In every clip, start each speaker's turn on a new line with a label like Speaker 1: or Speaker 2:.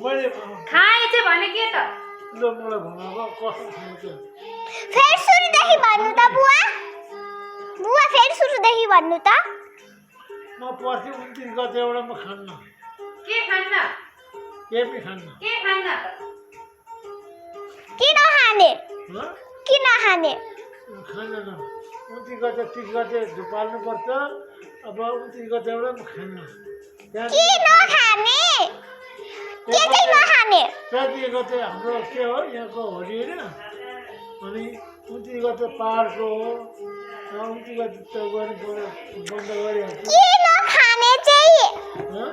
Speaker 1: मैले
Speaker 2: खाए चाहिँ भने के त
Speaker 1: ल मलाई भनको कसम खान्छ
Speaker 3: फेरि सुरुदेखि भन्नु त बुवा बुवा फेरि सुरुदेखि भन्नु त
Speaker 1: म पर्सि 29 गते एउटा म खान्न
Speaker 2: के खान्न
Speaker 1: के पनि खान्न
Speaker 2: के खान्न
Speaker 3: किन खाने
Speaker 1: ह
Speaker 3: किन खाने
Speaker 1: खान्न 29 गते 30 गते झुपाल्नु पर्छ अब 29 गते एउटा म खान्न
Speaker 3: किन खाने के चाहिँ नखाने
Speaker 1: 30 गते हाम्रो के हो यहाँको होली हैन अनि 29 गते पाहाडको हो 29 गते त गर्नु पर्यो बन्द गरिहाल्छ
Speaker 3: के नखाने चाहिँ
Speaker 1: ह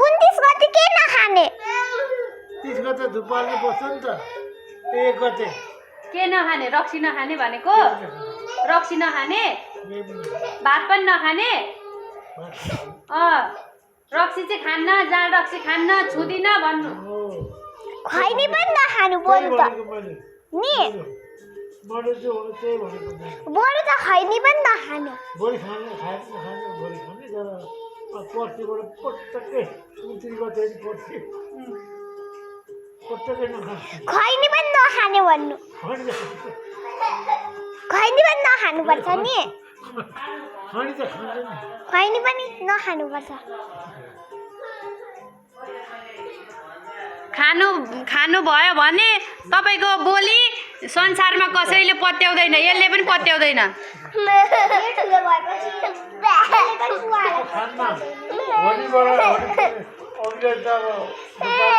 Speaker 3: 29 गते के नखाने
Speaker 1: 30 गते झुपाल्नु पर्छ नि त 1 गते
Speaker 2: के नखाने रक्सी नखाने भनेको रक्सी नखाने भात पनि नखाने रक्सी चाहिँ खान्न जाँड रक्सी खान्न छुदिन भन्नु
Speaker 3: खैनी पनि नखानु बरु त नि
Speaker 1: मैले चाहिँ त्यही भनेको
Speaker 3: बरु त खैनी पनि नखानु
Speaker 1: भोलि खाने भोलि खाने तर पर्सिबाट पटक्कै 29 गते पर्सि पटक्कै नखाने
Speaker 3: खैनी पनि नखाने भन्नु खैनी पनि नखानुपर्छ नि
Speaker 1: खैनी त खाँदैन
Speaker 3: खैनी पनि नखानुपर्छ
Speaker 2: खानु भयो भने तपाईको बोली संसारमा कसैले पत्याउँदैन यसले पनि पत्याउँदैन
Speaker 1: खान्न भोलिबाट